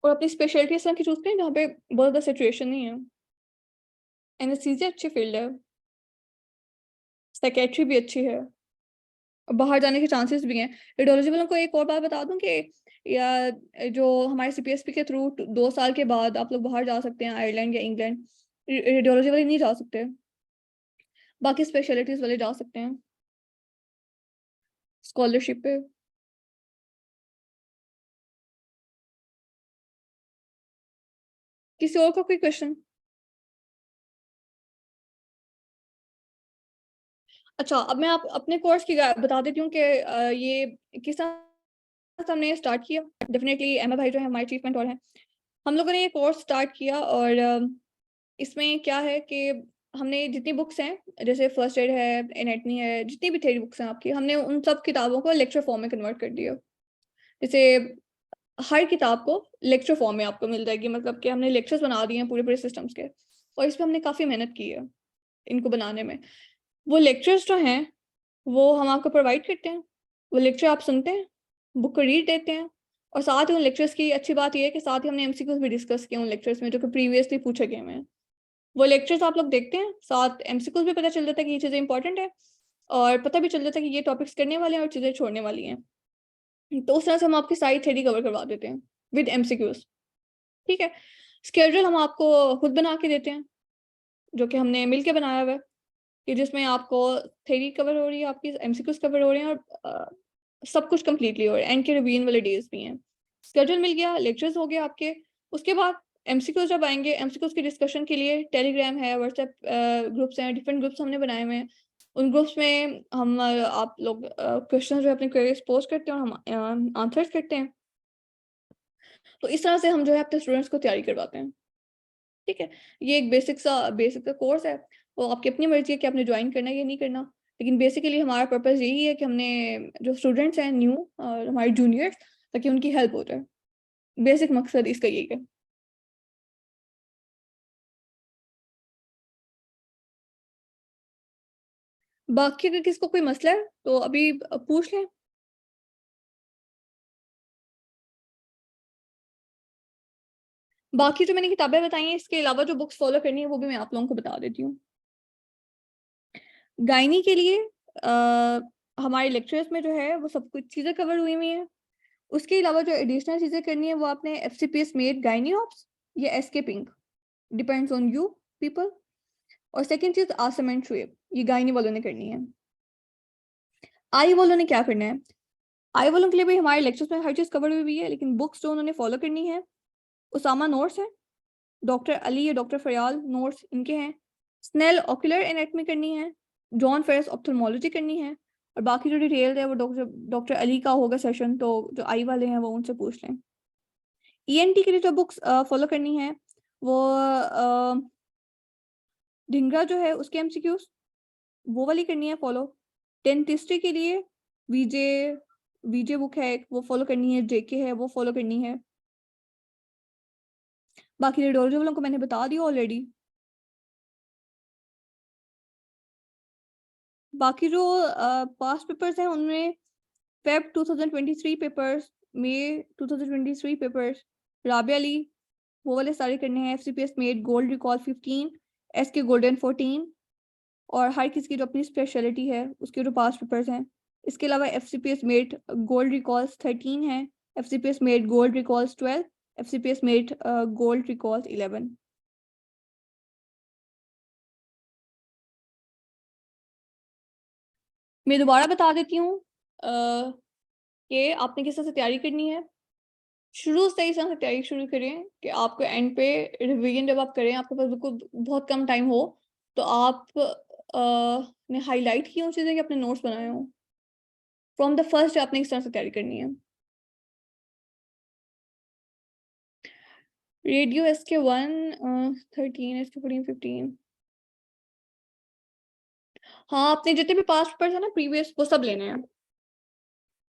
और अपनी स्पेशलिटी इस तरह की चूज करें जहाँ पे बहुत ज़्यादा सिचुएशन नहीं है। एनेस्थीसिया अच्छी फील्ड है, साइकेट्री भी अच्छी है, बाहर जाने के चांसेस भी हैं। रेडियोलॉजी वालों को एक और बात बता दूं कि या जो हमारे सीपीएसपी के थ्रू 2 साल के बाद आप लोग बाहर जा सकते हैं, आयरलैंड या इंग्लैंड। रेडियोलॉजी वाले नहीं जा सकते, बाकी स्पेशलिटीज वाले जा सकते हैं स्कॉलरशिप पे। किसी और का कोई क्वेश्चन? अच्छा, अब मैं आप अपने कोर्स की बता देती हूँ कि ये किस तरह हमने स्टार्ट किया। डेफिनेटली एमा भाई जो है हमारे चीफ मेंटोर हैं। हम लोगों ने ये कोर्स स्टार्ट किया और इसमें क्या है कि हमने जितनी बुक्स हैं, जैसे फर्स्ट एड है, एनाटमी है, जितनी भी थ्योरी बुक्स हैं आपकी, हमने उन सब किताबों को लेक्चर फॉर्म में कन्वर्ट कर दिया। जैसे हर किताब को लेक्चर फॉर्म में आपको मिल जाएगी, मतलब कि हमने लेक्चर्स बना दिए हैं पूरे पूरे सिस्टम्स के, और इस पर हमने काफ़ी मेहनत की है इनको बनाने में। वो लेक्चर्स जो हैं वो हम आपको प्रोवाइड करते हैं, वो लेक्चर आप सुनते हैं, बुक को रीड देते हैं, और साथ ही उन लेक्चर्स की अच्छी बात ये है कि साथ ही हमने एमसीक्यूज भी डिस्कस किए उन लेक्चर्स में जो कि प्रीवियसली पूछे गए हैं। वो लेक्चर्स आप लोग देखते हैं, साथ एमसीक्यूज भी पता चल जाता है कि ये चीज़ें इंपॉर्टेंट है, और पता भी चल जाता है कि ये टॉपिक्स करने वाले हैं और चीज़ें छोड़ने वाली हैं। तो उस तरह से हम आपकी सारी थ्योरी कवर करवा देते हैं विद एमसीक्यूज। ठीक है। स्केड्यूल हम आपको खुद बना के देते हैं, जो कि हमने मिल के बनाया हुआ है, कि जिसमें आपको थ्योरी कवर हो रही है, आपकी एमसीक्यूज कवर हो रहे हैं, और सब कुछ कंप्लीटली हो रहा है। एंड के रिवीजन वाले डेज भी हैं। स्केड्यूल मिल गया, लेक्चर्स हो गए आपके। उसके बाद एमसीक्यूज जब आएंगे, एमसीक्यूज की डिस्कशन के लिए टेलीग्राम है, व्हाट्सएप ग्रुप्स हैं, डिफरेंट ग्रुप्स हमने बनाए हुए हैं। उन ग्रुप्स में हम आप लोग क्वेश्चन जो अपने क्वेरीज पोस्ट करते हैं और हम आंसर्स करते हैं। तो इस तरह से हम जो है अपने स्टूडेंट्स को तैयारी करवाते हैं। ठीक है। ये एक बेसिक सा कोर्स है। वो आपकी अपनी मर्जी है कि आपने ज्वाइन करना है या नहीं करना, लेकिन बेसिकली हमारा पर्पस यही है कि हमने जो स्टूडेंट्स हैं न्यू और हमारे जूनियर्स, ताकि उनकी हेल्प हो जाए। बेसिक मकसद इसका यही है। बाकी अगर किसको कोई मसला है तो अभी पूछ लें। बाकी जो मैंने किताबें बताई हैं, इसके अलावा जो बुक्स फॉलो करनी है वो भी मैं आप लोगों को बता देती हूँ। गायनी के लिए हमारे लेक्चर्स में जो है वो सब कुछ चीज़ें कवर हुई हुई हैं। उसके अलावा जो एडिशनल चीज़ें करनी है वो आपने FCPS मेड गायनी ऑप्स या एसके पिंक, डिपेंड्स ऑन यू पीपल। और सेकंड चीज़ आसमेंट शुएब, ये गायनी वालों ने करनी है। आई वालों ने क्या करना है? आई वालों के लिए भी हमारे लेक्चर्स में हर चीज़ कवर हुई है, लेकिन बुक्स जो उन्होंने फॉलो करनी है, उसामा नोट्स है, डॉक्टर अली या डॉक्टर फयाल नोट्स इनके हैं, स्नेल ऑक्यूलर एनाटमी करनी है, जॉन फेरस ऑप्थेल्मोलॉजी करनी है, और बाकी जो डिटेल्स है वो डॉक्टर डॉक्टर अली का होगा सेशन, तो जो आई वाले हैं वो उनसे पूछ लें। ENT के लिए जो बुक्स फॉलो करनी है वो ढिंगरा जो है उसके MCQs वो वाली करनी है फॉलो। डेंटिस्ट्री के लिए वीजे वीजे बुक है एक, वो फॉलो करनी है, जेके है वो फॉलो करनी है। बाकी रेडियोलॉजी वालों को मैंने बता दिया ऑलरेडी। बाकी जो पास्ट पेपर्स हैं उनमें फेब 2023 पेपर्स, मई 2023 पेपर्स, राबिया अली वो वाले सारे करने हैं। FCPS made gold recall 15, SK golden 14, और हर किसी की जो अपनी स्पेशलिटी है उसके जो पास्ट पेपर्स हैं। इसके अलावा FCPS मेड गोल्ड रिकॉल्स 13 है, FCPS made gold recalls 12, FCPS made gold recalls 11। मैं दोबारा बता देती हूँ कि आपने किस तरह से तैयारी करनी है। शुरू से इस तरह से तैयारी शुरू करें कि आपको एंड पे रिवीजन जब आप करें, आपके पास बिल्कुल बहुत कम टाइम हो, तो आप ने हाईलाइट की उन चीज़ें कि अपने नोट्स बनाए हों। फ्रॉम द फर्स्ट आपने इस तरह से तैयारी करनी है। Radio SK1 13, SK14 15। हाँ, आपने जितने भी पास्ट पेपर्स है ना प्रीवियस, वो सब लेने हैं।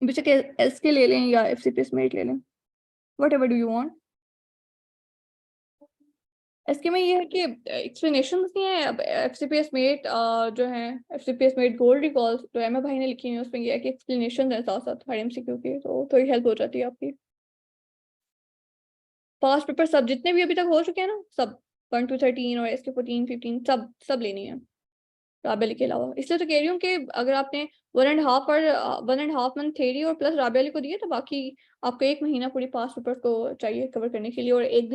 बेशक SK ले लें या FCPS मेरिट ले लें, what ever do you want. SK में ये है कि एक्सप्लेनेशन नहीं है। अब FCPS मेरिट जो है, FCPS मेरिट गोल्ड रिकॉल्स जो एम भाई ने लिखी है, उसमें ये है कि एक्सप्लेनेशन है साथ साथ हर MCQ की, तो थोड़ी हेल्प हो जाती है आपकी। पास्ट पेपर सब जितने भी अभी तक हो चुके हैं ना, सब 1 to 13 और SK14 15 सब सब लेनी है राबेली के अलावा। इसलिए तो कह रही हूँ कि अगर आपने 1.5 मंथ थेरी और प्लस राबेली को दिए, तो बाकी आपको 1 महीना पूरी पास पेपर को चाहिए कवर करने के लिए, और एक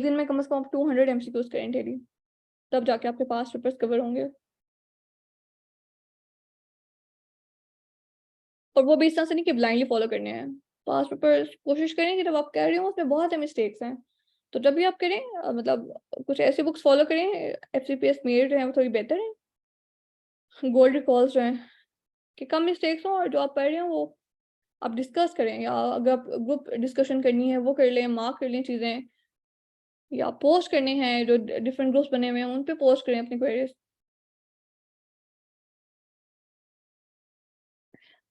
दिन में कम से कम 200 MCQs करें थेरी, तब जाके आपके पास पेपर्स कवर होंगे। और वो भी इस तरह से नहीं कि ब्लाइंडली फॉलो करने हैं। पास पेपर्स कोशिश करें कि जब आप कह रहे हो उसमें बहुत मिस्टेक्स हैं, तो जब भी आप करें मतलब कुछ ऐसे बुक्स फॉलो करें, एफसीपीएस मेड जो है वो थोड़ी बेहतर है, गोल्ड रिकॉल्स जो है कि कम मिस्टेक्स हों, और जो आप पढ़ रहे हो वो आप डिस्कस करें, या अगर आप ग्रुप डिस्कशन करनी है वो कर लें, मार्क कर लें चीज़ें, या पोस्ट करने हैं जो डिफरेंट ग्रुप्स बने हुए हैं उन पे पोस्ट करें अपनी क्वेरीज।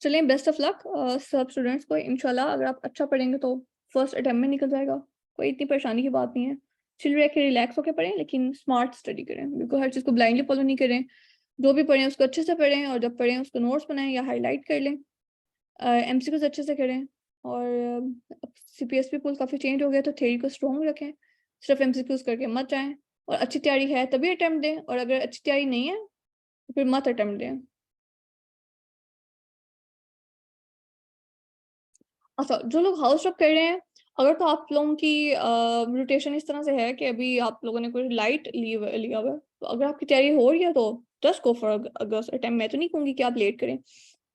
चलिए, बेस्ट ऑफ लक सब स्टूडेंट्स को। इंशाल्लाह अगर आप अच्छा पढ़ेंगे तो फर्स्ट अटेम्प्ट में निकल जाएगा, कोई इतनी परेशानी की बात नहीं है। चिल रह के रिलैक्स होकर पढ़ें, लेकिन स्मार्ट स्टडी करें, बिल्कुल हर चीज़ को ब्लाइंडली फॉलो नहीं करें। जो भी पढ़ें उसको अच्छे से पढ़ें, और जब पढ़ें उसको नोट्स बनाएं या हाईलाइट कर लें, एमसीक्यूज अच्छे से करें। और सीपीएसपी पुल काफ़ी चेंज हो गया तो थ्योरी को स्ट्रॉन्ग रखें, सिर्फ एमसीक्यूज करके मत जाएं। और अच्छी तैयारी है तभी अटेम्प्ट दें, और अगर अच्छी तैयारी नहीं है तो फिर मत अटेम्प्ट दें। अच्छा, जो लोग हाउस जॉब कर रहे हैं, अगर तो आप लोगों की रोटेशन इस तरह से है कि अभी आप लोगों ने कोई लाइट लीव लिया हुआ है, तो अगर आपकी तैयारी हो रही है तो just go for August attempt. मैं तो नहीं कहूँगी कि आप लेट करें।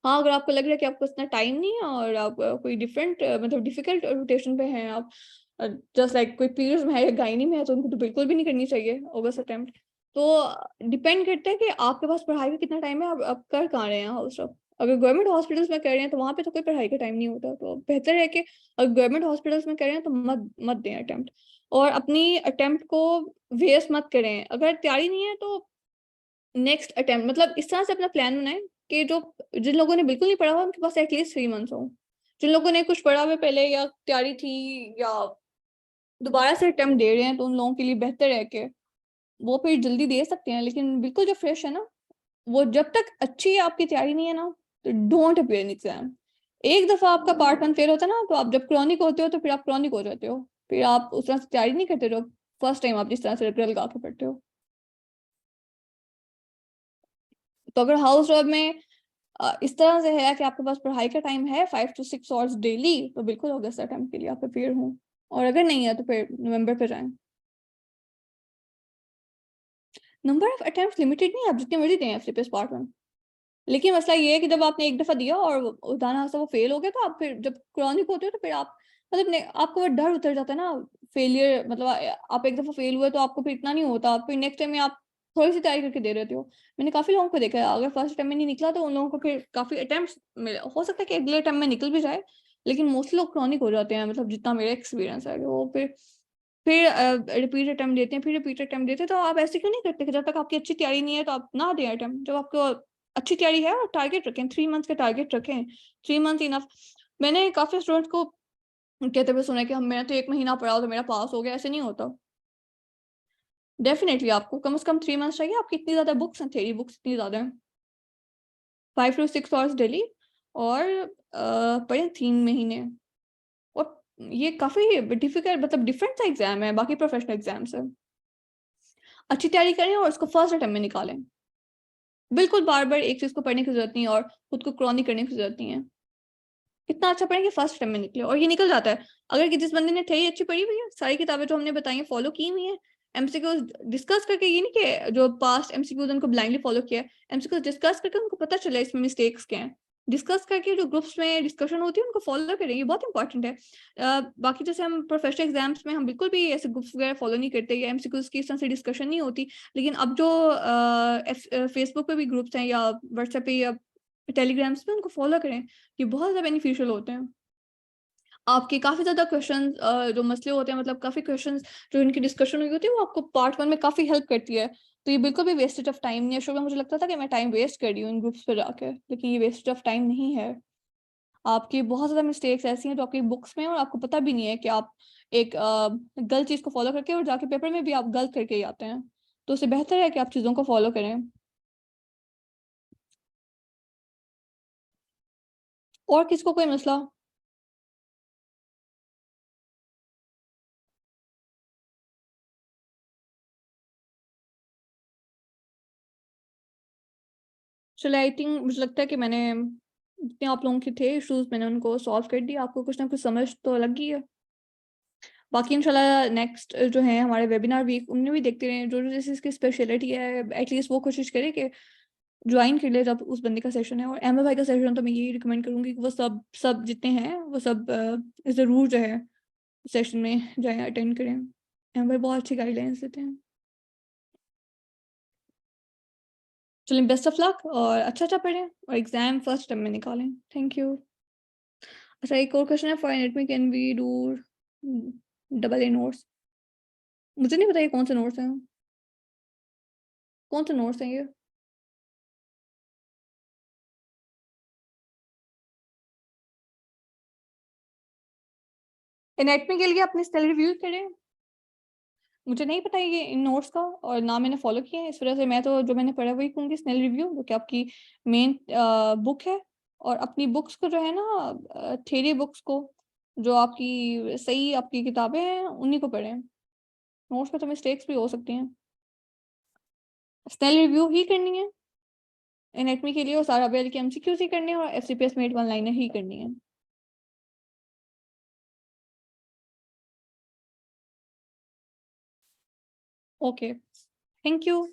हाँ, अगर आपको लग रहा है कि आपको इतना टाइम नहीं है और आप कोई डिफरेंट मतलब डिफिकल्ट रोटेशन पे हैं आप, जस्ट लाइक कोई पीरियड्स में है या गायनी में है, तो उनको तो बिल्कुल भी नहीं करनी चाहिए अगस्त अटेम्प्ट। तो डिपेंड करता है कि आपके पास पढ़ाई का कितना टाइम है, आप कर कहाँ रहे हैं हाउस जॉब। अगर गवर्नमेंट हॉस्पिटल्स में कर रहे हैं तो वहाँ पे तो कोई पढ़ाई का टाइम नहीं होता, तो बेहतर है कि अगर गवर्नमेंट हॉस्पिटल्स में कर रहे हैं तो मत मत दें अटेम्प्ट, और अपनी अटेम्प्ट को वेस्ट मत करें। अगर तैयारी नहीं है तो नेक्स्ट अटेम्प्ट मतलब इस तरह से अपना प्लान बनाएं कि जो जिन लोगों ने बिल्कुल नहीं पढ़ा हुआ उनके पास एटलीस्ट 3 मंथ्स हो। जिन लोगों ने कुछ पढ़ा हुआ पहले या तैयारी थी या दोबारा से अटेम्प्ट दे रहे हैं, तो उन लोगों के लिए बेहतर है कि वो फिर जल्दी दे सकते हैं। लेकिन बिल्कुल जो फ्रेश है ना, वो जब तक अच्छी आपकी तैयारी नहीं है ना, तो डोंट अपियर इन एग्जाम। एक दफा आपका पार्ट 1 फेल होता है ना, तो आप जब क्रॉनिक होते हो तो फिर आप क्रॉनिक हो जाते हो, फिर आप उस तरह से तैयारी नहीं करते रहो फर्स्ट टाइम आप जिस तरह से लगा के पढ़ते हो। तो अगर हाउस जॉब में इस तरह से है कि आपके पास पढ़ाई का टाइम है 5 to 6 आवर्स डेली, तो बिल्कुल अगस्त अटेम्प्ट के लिए आप प्रिपेयर हों, और अगर नहीं है तो फिर नवंबर पे जाएं। नंबर ऑफ अटेम्प्ट लिमिटेड नहीं है, आप जितने मर्जी दें एफसीपीएस पार्ट 1। लेकिन मसला ये है कि जब आपने एक दफा दिया और उदाहरण से वो फेल हो गया, तो आप फिर जब क्रॉनिक होते हो तो फिर आप मतलब आपको वो डर उतर जाता है ना फेलियर, मतलब आप एक दफा फेल हुए तो आपको फिर इतना नहीं होता, फिर नेक्स्ट टाइम में आप थोड़ी सी तैयारी करके दे रहे हो। मैंने काफी लोगों को देखा है, अगर फर्स्ट टाइम में नहीं निकला तो उन लोगों को फिर काफी अटेम्प्ट मिले, हो सकता है कि अगले टाइम में निकल भी जाए, लेकिन मोस्टली लोग क्रॉनिक हो जाते हैं, मतलब जितना मेरा एक्सपीरियंस है वो फिर रिपीट अटेम्प्ट देते हैं, फिर रिपीट अटेम्प्ट देते हैं। तो आप ऐसे क्यों नहीं करते कि जब तक आपकी अच्छी तैयारी नहीं है तो आप ना दें अटेम्प्ट, जब आपको अच्छी तैयारी है और टारगेट रखें, 3 मंथ्स का टारगेट रखें, 3 मंथ इनफ। मैंने काफी स्टूडेंट्स को कहते हुए सुना कि हम मैंने तो 1 महीना पढ़ा तो मेरा पास हो गया, ऐसे नहीं होता। डेफिनेटली आपको कम से कम 3 मंथ्स चाहिए। आपकी इतनी ज्यादा बुक्स हैं, थ्योरी बुक्स इतनी ज्यादा हैं, 5 to 6 आवर्स डेली, और पढ़े 3 महीने। और ये काफी डिफिकल्ट मतलब डिफरेंट सा एग्जाम है बाकी प्रोफेशनल एग्जाम से। अच्छी तैयारी करें और उसको फर्स्ट अटेम्प्ट में निकालें। बिल्कुल बार बार एक चीज को पढ़ने की जरूरत नहीं है और खुद को क्रॉनिक करने की जरूरत नहीं है। इतना अच्छा पढ़ें कि फर्स्ट अटेम्प्ट में निकले, और ये निकल जाता है। अगर कि जिस बंदे ने थ्योरी अच्छी पढ़ी हुई है, सारी किताबें जो हमने बताई हैं फॉलो की हुई है, एमसीक्यूज डिस्कस करके, ये नहीं कि जो पास्ट एमसीक्यूज उनको ब्लाइंडली फॉलो किया है, एमसीक्यूज डिस्कस करके उनको पता चला इसमें मिस्टेक्स क्या हैं, डिस्कस करके जो ग्रुप्स में डिस्कशन होती है उनको फॉलो करें, ये बहुत इंपॉर्टेंट है। बाकी जैसे हम प्रोफेशनल एग्जाम्स में हम बिल्कुल भी ऐसे ग्रुप्स वगैरह फॉलो नहीं करते, या एमसीक्यूज की इस तरह से डिस्कशन नहीं होती। लेकिन अब जो फेसबुक पे भी ग्रुप्स हैं या व्हाट्सएप पे या टेलीग्राम्स पे, उनको फॉलो करें, ये बहुत ज़्यादा बेनिफिशियल होते हैं। आपके काफ़ी ज़्यादा क्वेश्चन जो मसले होते हैं, मतलब काफ़ी क्वेश्चन जो इनकी डिस्कशन हुई होती है, वो आपको पार्ट 1 में काफ़ी हेल्प करती है। तो ये बिल्कुल भी वेस्टेज ऑफ टाइम नहीं है। शुरू में मुझे लगता था कि मैं टाइम वेस्ट कर रही हूँ इन ग्रुप्स पे जाकर, लेकिन ये वेस्टेज ऑफ टाइम नहीं है। आपकी बहुत ज़्यादा मिस्टेक्स ऐसी हैं जो आपकी बुक्स में हैं, और आपको पता भी नहीं है कि आप एक गलत चीज़ को फॉलो करके और जाके पेपर में भी आप गलत करके ही आते हैं। तो उससे बेहतर है कि आप चीज़ों को फॉलो करें। और किसको कोई मसला? चलो, आई थिंक मुझे लगता है कि मैंने जितने आप लोगों के थे इश्यूज मैंने उनको सॉल्व कर दिया। आपको कुछ ना कुछ समझ तो लगी है। बाकी इंशाल्लाह नेक्स्ट जो है हमारे वेबिनार वीक, उनमें भी देखते रहें, जो जो जैसे इसकी स्पेशलिटी है एटलीस्ट वो कोशिश करें कि ज्वाइन कर ले जब उस बंदे का सेशन है। और अहमद भाई का सेशन तो मैं यही रिकमेंड करूंगी कि वो सब सब जितने हैं वो सब ज़रूर जो है सेशन में जाएं, अटेंड करें। भाई बहुत अच्छी गाइडलाइंस देते हैं। चलिए, बेस्ट ऑफ लक और अच्छा पढ़ें और एग्जाम फर्स्ट टाइम में निकालें। Thank you. अच्छा, एक और क्वेश्चन है, for anatomy can we do double A notes? मुझे नहीं पता ये कौन से नोट्स हैं, कौन से नोट्स हैं ये? एनाटॉमी के लिए अपने स्टाइल रिव्यू करें। मुझे नहीं पता ये इन नोट्स का, और ना मैंने फॉलो किया है, इस वजह से मैं तो जो मैंने पढ़ा वही कहूँगी, स्नेल रिव्यू, जो कि आपकी मेन बुक है। और अपनी बुक्स को जो है ना, थेरी बुक्स को, जो आपकी सही आपकी किताबें हैं उन्हीं को पढ़ें। नोट्स में तो मिस्टेक्स भी हो सकती हैं। स्नेल रिव्यू ही करनी है एनाटॉमी के लिए, और सारा बेल की एमसीक्यूज ही करनी है, और एफसीपीएस मेड वन लाइनर ही करनी है। Okay, thank you.